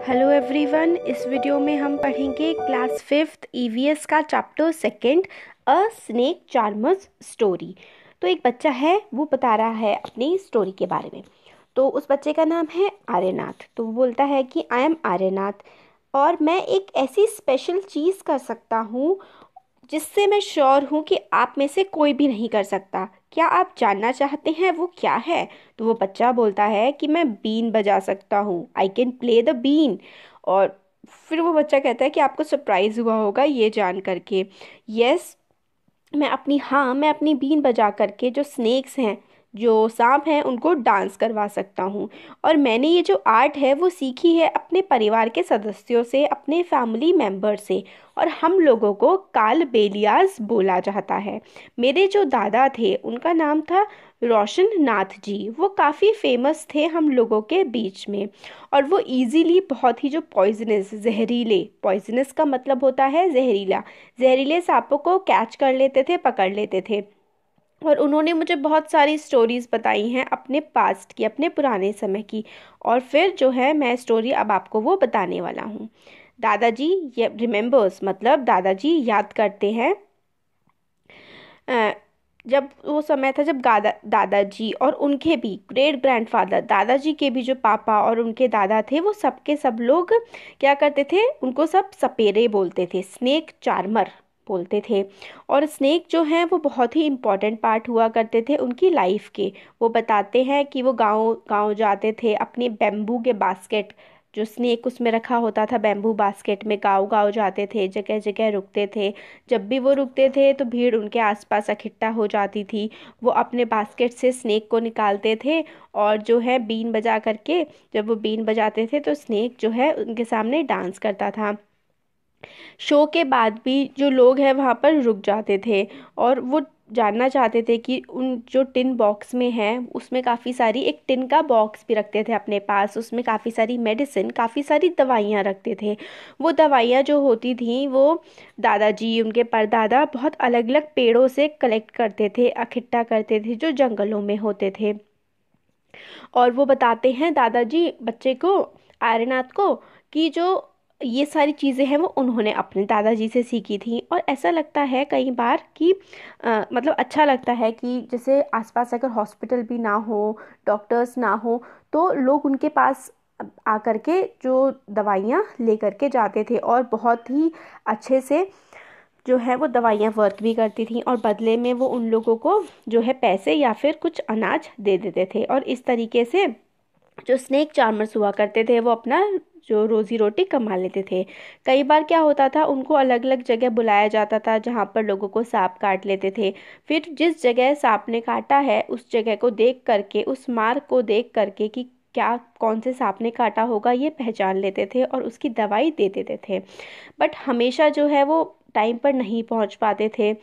Hello everyone, इस video में हम पढ़ेंगे क्लास 5th ईवीएस का चैप्टर सेकंड अ स्नेक चार्मर्स स्टोरी। तो एक बच्चा है, वो बता रहा है अपनी स्टोरी के बारे में। तो उस बच्चे का नाम है आर्यनाथ। तो वो बोलता है कि आई एम आर्यनाथ और मैं एक ऐसी स्पेशल चीज़ कर सकता हूँ जिससे मैं श्योर हूँ कि आप में से कोई भी नहीं कर सकता। क्या आप जानना चाहते हैं वो क्या है? तो वो बच्चा बोलता है कि मैं बीन बजा सकता हूँ, I can play the been. और फिर वो बच्चा कहता है कि आपको सरप्राइज हुआ होगा ये जान करके। यस, मैं अपनी बीन बजा करके जो स्नेक्स हैं, जो सांप हैं, उनको डांस करवा सकता हूँ। और मैंने ये जो आर्ट है वो सीखी है अपने परिवार के सदस्यों से, अपने फैमिली मेंबर से। और हम लोगों को काल बेलियास बोला जाता है। मेरे जो दादा थे उनका नाम था रोशन नाथ जी। वो काफ़ी फेमस थे हम लोगों के बीच में। और वो इजीली बहुत ही जो पॉइजनस, जहरीले, पॉइजनस का मतलब होता है जहरीला, जहरीले सांपों को कैच कर लेते थे, पकड़ लेते थे। और उन्होंने मुझे बहुत सारी स्टोरीज बताई हैं अपने पास्ट की, अपने पुराने समय की। और फिर जो है मैं स्टोरी अब आपको वो बताने वाला हूँ। दादाजी ये रिमेंबर्स, मतलब दादाजी याद करते हैं जब वो समय था जब दादाजी और उनके भी ग्रेट ग्रैंडफादर, दादाजी के भी जो पापा और उनके दादा थे, वो सबके सब लोग क्या करते थे, उनको सब सपेरे बोलते थे, स्नेक चार्मर बोलते थे। और स्नेक जो हैं वो बहुत ही इम्पोर्टेंट पार्ट हुआ करते थे उनकी लाइफ के। वो बताते हैं कि वो गांव गांव जाते थे, अपने बेम्बू के बास्केट, जो स्नेक उसमें रखा होता था बैम्बू बास्केट में, गांव गांव जाते थे, जगह जगह रुकते थे। जब भी वो रुकते थे तो भीड़ उनके आसपास इकट्ठा हो जाती थी। वो अपने बास्केट से स्नेक को निकालते थे और जो है बीन बजा करके, जब वो बीन बजाते थे तो स्नेक जो है उनके सामने डांस करता था। शो के बाद भी जो लोग हैं वहाँ पर रुक जाते थे और वो जानना चाहते थे कि उन जो टिन बॉक्स में है उसमें काफ़ी सारी, एक टिन का बॉक्स भी रखते थे अपने पास, उसमें काफ़ी सारी मेडिसिन, काफ़ी सारी दवाइयाँ रखते थे। वो दवाइयाँ जो होती थी वो दादाजी, उनके परदादा बहुत अलग अलग पेड़ों से कलेक्ट करते थे, इकट्ठा करते थे, जो जंगलों में होते थे। और वो बताते हैं दादाजी बच्चे को, आर्यनाथ को, कि जो ये सारी चीज़ें हैं वो उन्होंने अपने दादाजी से सीखी थी। और ऐसा लगता है कई बार कि मतलब अच्छा लगता है कि जैसे आसपास अगर हॉस्पिटल भी ना हो, डॉक्टर्स ना हो, तो लोग उनके पास आकर के जो दवाइयाँ ले करके जाते थे और बहुत ही अच्छे से जो है वो दवाइयाँ वर्क भी करती थी। और बदले में वो उन लोगों को जो है पैसे या फिर कुछ अनाज दे देते थे। और इस तरीके से जो स्नेक चार्मर्स हुआ करते थे वो अपना जो रोजी रोटी कमा लेते थे। कई बार क्या होता था, उनको अलग अलग जगह बुलाया जाता था जहाँ पर लोगों को सांप काट लेते थे। फिर जिस जगह सांप ने काटा है उस जगह को देख करके, उस मार्क को देख करके कि क्या, कौन से सांप ने काटा होगा, ये पहचान लेते थे और उसकी दवाई दे देते थे। बट हमेशा जो है वो टाइम पर नहीं पहुंच पाते थे।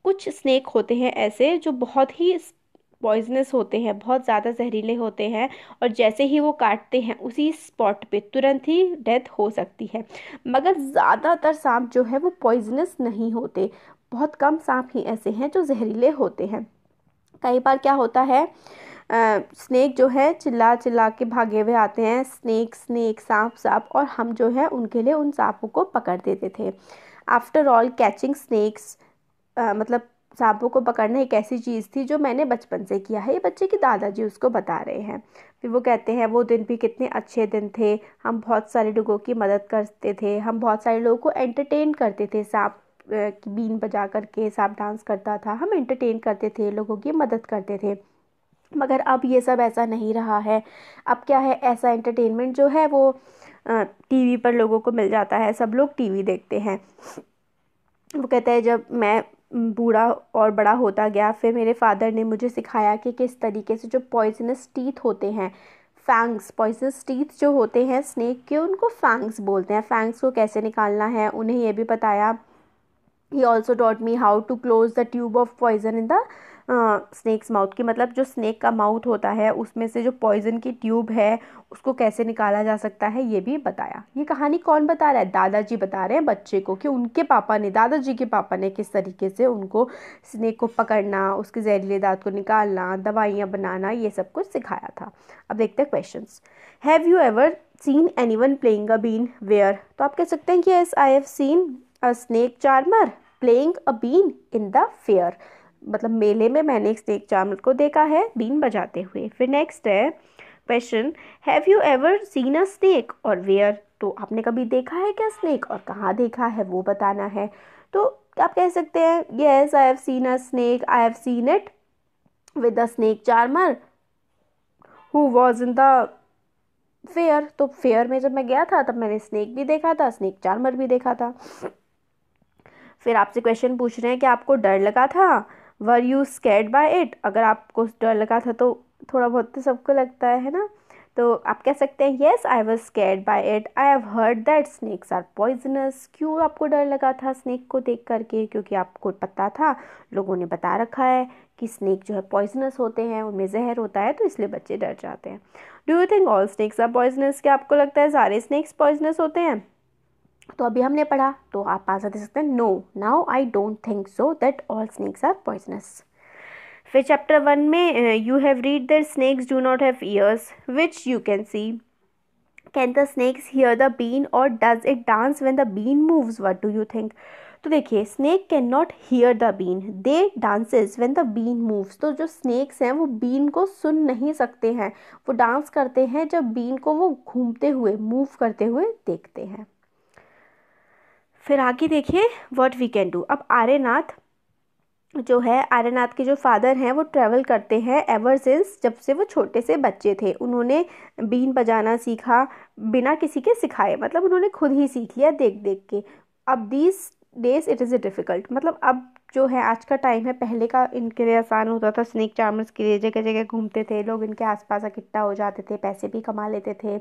कुछ स्नेक होते हैं ऐसे जो बहुत ही पॉइजनस होते हैं, बहुत ज़्यादा जहरीले होते हैं। और जैसे ही वो काटते हैं उसी स्पॉट पे तुरंत ही डेथ हो सकती है। मगर ज़्यादातर सांप जो है वो पॉइजनस नहीं होते। बहुत कम सांप ही ऐसे हैं जो जहरीले होते हैं। कई बार क्या होता है, स्नेक जो है चिल्ला चिल्ला के भागे हुए आते हैं, स्नेक स्नेक, सांप सांप, और हम जो है उनके लिए उन सांपों को पकड़ देते थे। आफ्टर ऑल कैचिंग स्नेक्स, मतलब सांपों को पकड़ना एक ऐसी चीज़ थी जो मैंने बचपन से किया है। ये बच्चे के दादाजी उसको बता रहे हैं। फिर वो कहते हैं वो दिन भी कितने अच्छे दिन थे, हम बहुत सारे लोगों की मदद करते थे, हम बहुत सारे लोगों को एंटरटेन करते थे। सांप की बीन बजा करके सांप डांस करता था, हम एंटरटेन करते थे, लोगों की मदद करते थे। मगर अब ये सब ऐसा नहीं रहा है। अब क्या है, ऐसा एंटरटेनमेंट जो है वो टीवी पर लोगों को मिल जाता है, सब लोग टीवी देखते हैं। वो कहता है जब मैं बूढ़ा और बड़ा होता गया, फिर मेरे फादर ने मुझे सिखाया कि किस तरीके से जो पॉइजनस टीथ होते हैं, फैंग्स, पॉइजनस टीथ जो होते हैं स्नेक के, उनको फैंग्स बोलते हैं, फैंग्स को कैसे निकालना है उन्हें ये भी बताया। He also taught me how to close the tube of poison in the snake's mouth, की मतलब जो स्नेक का माउथ होता है उसमें से जो पॉइजन की ट्यूब है उसको कैसे निकाला जा सकता है, ये भी बताया। ये कहानी कौन बता रहा है? दादाजी बता रहे हैं बच्चे को कि उनके पापा ने, दादाजी के पापा ने किस तरीके से उनको स्नेक को पकड़ना, उसके जहरीले दांत को निकालना, दवाइयाँ बनाना, ये सब कुछ सिखाया था। अब देखते हैं questions. Have you ever seen anyone playing a been where, तो आप कह सकते हैं कि yes I have seen a snake charmer playing a been in the fair, मतलब मेले में मैंने एक स्नेक चार्मर को देखा है बीन बजाते हुए। फिर नेक्स्ट है question, have you ever scene a snake और वेयर, तो आपने कभी देखा है क्या स्नेक और कहाँ देखा है वो बताना है। तो आप कह सकते हैं yes I have seen a snake, I have seen it with a snake charmer who was in the fair, तो फेयर में जब मैं गया था तब मैंने स्नेक भी देखा था, स्नेक चार्मर भी देखा था। फिर आपसे क्वेश्चन पूछ रहे हैं कि आपको डर लगा था, were you scared by it, अगर आपको डर लगा था तो थोड़ा बहुत तो सबको लगता है ना, तो आप कह सकते हैं yes I was scared by it, I have heard that snakes are poisonous, क्यों आपको डर लगा था स्नेक को देख करके, क्योंकि आपको पता था, लोगों ने बता रखा है कि स्नेक जो है पॉइजनस होते हैं, उनमें जहर होता है, तो इसलिए बच्चे डर जाते हैं। Do you think all snakes are poisonous, क्या आपको लगता है सारे स्नेक्स पॉइजनस होते हैं, तो अभी हमने पढ़ा तो आप आंसर दे सकते हैं no, now I don't think so that all snakes are poisonous. फिर चैप्टर 1 में you have read that snakes do not have ears which you can see, can the snakes hear the been और does it dance when the been moves, what do you think. तो देखिए snake can not hear the been, they dances when the been moves, तो जो snacks हैं वो been को सुन नहीं सकते हैं, वो डांस करते हैं जब बीन को वो घूमते हुए मूव करते हुए देखते हैं। फिर आगे देखिए व्हाट वी कैन डू। अब आर्यनाथ जो है, आर्यनाथ के जो फादर हैं वो ट्रैवल करते हैं एवर सिंस, जब से वो छोटे से बच्चे थे उन्होंने बीन बजाना सीखा बिना किसी के सिखाए, मतलब उन्होंने खुद ही सीख लिया देख देख के। अब these days it is a difficult, मतलब अब जो है आज का टाइम है, पहले का इनके लिए आसान होता था, स्नेक चार्मर्स के लिए जगह जगह घूमते थे लोग, इनके आसपास इकट्ठा हो जाते थे, पैसे भी कमा लेते थे,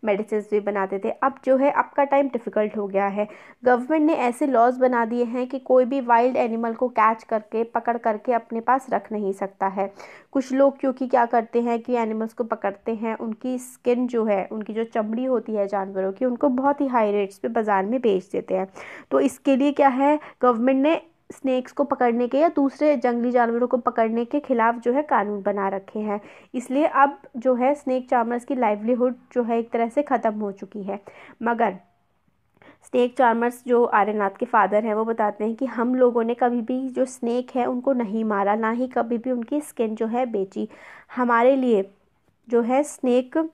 मेडिसिन भी बनाते थे। अब जो है अब का टाइम डिफ़िकल्ट हो गया है, गवर्नमेंट ने ऐसे लॉज बना दिए हैं कि कोई भी वाइल्ड एनिमल को कैच करके पकड़ करके अपने पास रख नहीं सकता है। कुछ लोग क्योंकि क्या करते हैं कि एनिमल्स को पकड़ते हैं, उनकी स्किन जो है, उनकी जो चमड़ी होती है जानवरों की, उनको बहुत ही हाई रेट्स पे बाज़ार में बेच देते हैं। तो इसके लिए क्या है, गवर्नमेंट ने स्नेक्स को पकड़ने के या दूसरे जंगली जानवरों को पकड़ने के खिलाफ जो है कानून बना रखे हैं, इसलिए अब जो है स्नेक चार्मर्स की लाइवलीहुड जो है एक तरह से ख़त्म हो चुकी है। मगर स्नेक चार्मर्स जो आर्यनाथ के फादर हैं वो बताते हैं कि हम लोगों ने कभी भी जो स्नेक है उनको नहीं मारा, ना ही कभी भी उनकी स्किन जो है बेची। हमारे लिए जो है स्नेक,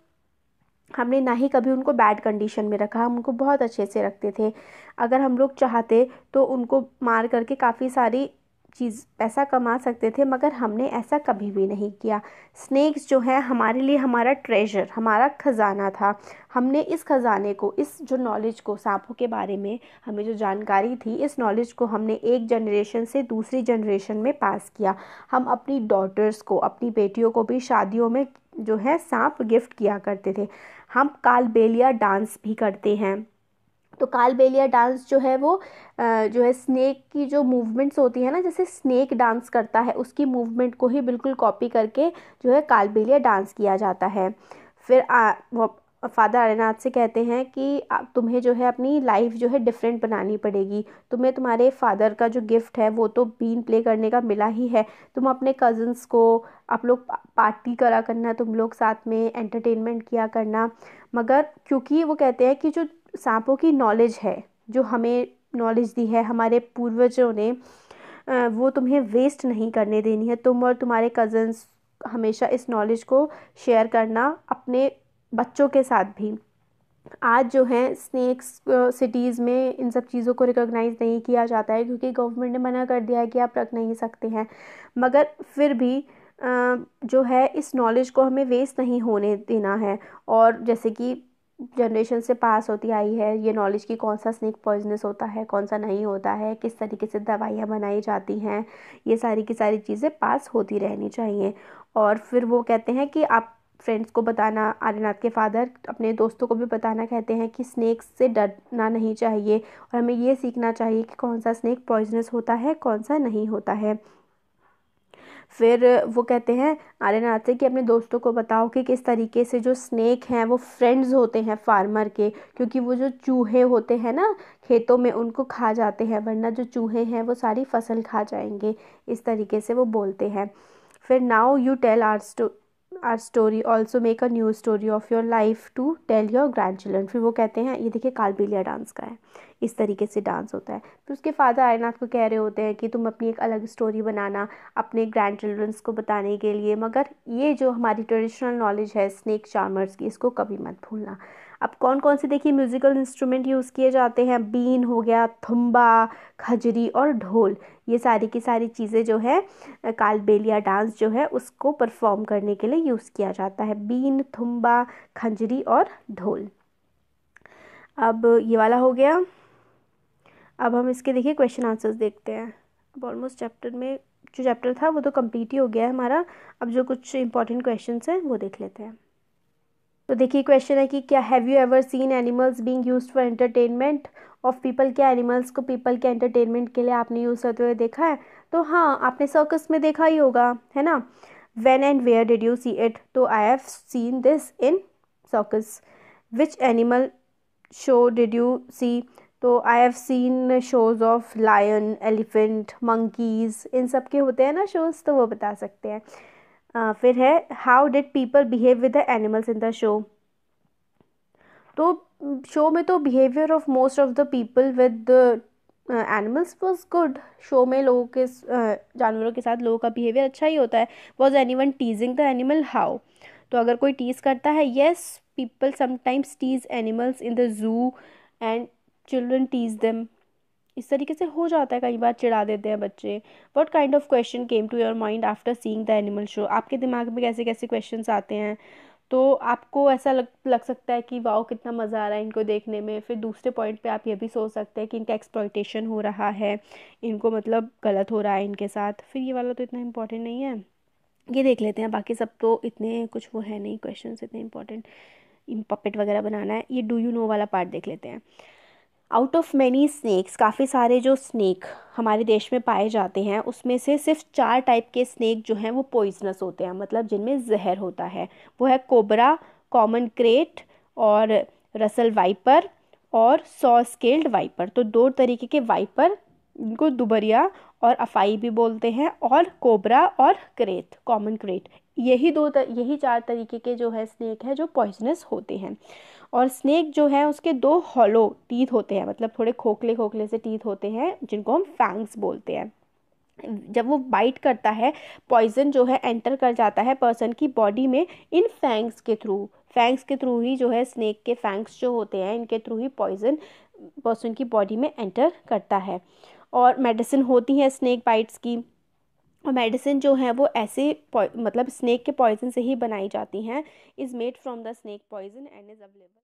हमने ना ही कभी उनको बैड कंडीशन में रखा, हम उनको बहुत अच्छे से रखते थे। अगर हम लोग चाहते तो उनको मार करके काफ़ी सारी चीज़ पैसा कमा सकते थे, मगर हमने ऐसा कभी भी नहीं किया। स्नेक्स जो है हमारे लिए हमारा ट्रेजर, हमारा ख़जाना था। हमने इस ख़जाने को, इस जो नॉलेज को, सांपों के बारे में हमें जो जानकारी थी, इस नॉलेज को हमने एक जनरेशन से दूसरी जनरेशन में पास किया। हम अपनी डॉटर्स को, अपनी बेटियों को भी शादियों में जो है सांप गिफ्ट किया करते थे। हम कालबेलिया डांस भी करते हैं, तो कालबेलिया डांस जो है वो जो है स्नेक की जो मूवमेंट्स होती है ना, जैसे स्नेक डांस करता है उसकी मूवमेंट को ही बिल्कुल कॉपी करके जो है कालबेलिया डांस किया जाता है। फिर वो फादर आर्यनाथ से कहते हैं कि तुम्हें जो है अपनी लाइफ जो है डिफरेंट बनानी पड़ेगी, तुम्हें तुम्हारे फादर का जो गिफ्ट है वो तो बीन प्ले करने का मिला ही है, तुम अपने कज़न्स को, आप लोग पार्टी करा करना, तुम लोग साथ में एंटरटेनमेंट किया करना। मगर क्योंकि वो कहते हैं कि जो सांपों की नॉलेज है, जो हमें नॉलेज दी है हमारे पूर्वजों ने, वो तुम्हें वेस्ट नहीं करने देनी है। तुम और तुम्हारे कज़न्स हमेशा इस नॉलेज को शेयर करना अपने बच्चों के साथ भी। आज जो है स्नेक्स सिटीज़ में इन सब चीज़ों को रिकॉग्नाइज़ नहीं किया जाता है, क्योंकि गवर्नमेंट ने मना कर दिया है कि आप रख नहीं सकते हैं। मगर फिर भी जो है इस नॉलेज को हमें वेस्ट नहीं होने देना है। और जैसे कि जनरेशन से पास होती आई है ये नॉलेज कि कौन सा स्नेक पॉइजनस होता है, कौन सा नहीं होता है, किस तरीके से दवाइयाँ बनाई जाती हैं, ये सारी की सारी चीज़ें पास होती रहनी चाहिए। और फिर वो कहते हैं कि आप फ्रेंड्स को बताना, आर्यनाथ के फादर अपने दोस्तों को भी बताना कहते हैं कि स्नेक्स से डरना नहीं चाहिए, और हमें ये सीखना चाहिए कि कौन सा स्नेक पॉइजनस होता है, कौन सा नहीं होता है। फिर वो कहते हैं आर्यनाथ से कि अपने दोस्तों को बताओ कि किस तरीके से जो स्नेक हैं वो फ्रेंड्स होते हैं फार्मर के, क्योंकि वो जो चूहे होते हैं ना खेतों में उनको खा जाते हैं, वरना जो चूहे हैं वो सारी फसल खा जाएंगे, इस तरीके से वो बोलते हैं। फिर now you tell our our story also make a new story of your life to tell your grand children. फिर वो कहते हैं, ये देखिए कालबेलिया डांस का है, इस तरीके से डांस होता है। फिर उसके फादर आर्यनाथ को कह रहे होते हैं कि तुम अपनी एक अलग स्टोरी बनाना अपने ग्रैंड चिल्ड्रंस को बताने के लिए, मगर ये जो हमारी ट्रेडिशनल नॉलेज है स्नेक चार्मर्स की, इसको कभी मत भूलना। अब कौन कौन से देखिए म्यूज़िकल इंस्ट्रूमेंट यूज़ किए जाते हैं, बीन हो गया, थुम्बा, खजरी और ढोल। ये सारी की सारी चीज़ें जो है कालबेलिया डांस जो है उसको परफॉर्म करने के लिए यूज़ किया जाता है, बीन, थुम्बा, खंजरी और ढोल। अब ये वाला हो गया। अब हम इसके देखिए क्वेश्चन आंसर्स देखते हैं। अब ऑलमोस्ट चैप्टर में जो चैप्टर था वो तो कंप्लीट ही हो गया है हमारा। अब जो कुछ इंपॉर्टेंट क्वेश्चंस हैं वो देख लेते हैं। तो देखिए क्वेश्चन है कि क्या have you ever scene animals being used for entertainment of people. क्या एनिमल्स को पीपल के एंटरटेनमेंट के लिए आपने यूज़ करते हुए देखा है? तो हाँ, आपने सर्कस में देखा ही होगा, है ना। When and where did you see it? तो I have seen this in circus. Which animal show did you see? तो I have seen shows of lion, elephant, monkeys, इन सब के होते हैं ना शोज, तो वो बता सकते हैं। फिर है how did people behave with the animals in the show. तो शो में तो behaviour of most of the people with animals was good. Show में लोगों के जानवरों के साथ लोगों का बिहेवियर अच्छा ही होता है। Was anyone teasing the animal? How? तो अगर कोई टीज करता है, yes, people sometimes tease animals in the zoo and children tease them. इस तरीके से हो जाता है, कई बार चिढ़ा देते हैं बच्चे। What kind of question came to your mind after seeing the animal show? आपके दिमाग में कैसे कैसे क्वेश्चंस आते हैं? तो आपको ऐसा लग सकता है कि वाओ कितना मज़ा आ रहा है इनको देखने में। फिर दूसरे पॉइंट पे आप ये भी सोच सकते हैं कि इनका एक्सप्लॉइटेशन हो रहा है, इनको मतलब गलत हो रहा है इनके साथ। फिर ये वाला तो इतना इम्पोर्टेंट नहीं है, ये देख लेते हैं। बाकी सब तो इतने कुछ वो है नहीं, क्वेश्चन इतने इंपॉर्टेंट। पपेट वगैरह बनाना है। ये डू यू नो वाला पार्ट देख लेते हैं। आउट ऑफ मैनी स्नेक्स, काफ़ी सारे जो स्नेक हमारे देश में पाए जाते हैं उसमें से सिर्फ 4 टाइप के स्नेक जो हैं वो पॉइजनस होते हैं, मतलब जिनमें जहर होता है। वो है कोबरा, कॉमन क्रेट और रसल वाइपर और सॉ स्केल्ड वाइपर। तो 2 तरीके के वाइपर, इनको दुबरिया और अफाई भी बोलते हैं, और कोबरा और क्रेट, कॉमन क्रेट, यही 4 तरीके के जो है स्नेक है जो पॉइजनस होते हैं। और स्नेक जो है उसके 2 हॉलो टीथ होते हैं, मतलब थोड़े खोखले खोखले से टीथ होते हैं जिनको हम फैंग्स बोलते हैं। जब वो बाइट करता है, पॉइजन जो है एंटर कर जाता है पर्सन की बॉडी में इन फैंग्स के थ्रू ही जो है स्नेक के फैंग्स जो होते हैं इनके थ्रू ही पॉइजन पर्सन की बॉडी में एंटर करता है। और मेडिसिन होती है स्नेक बाइट्स की। और मेडिसिन जो है वो ऐसे मतलब स्नेक के पॉइजन से ही बनाई जाती हैं। Is made from the snake poison and is available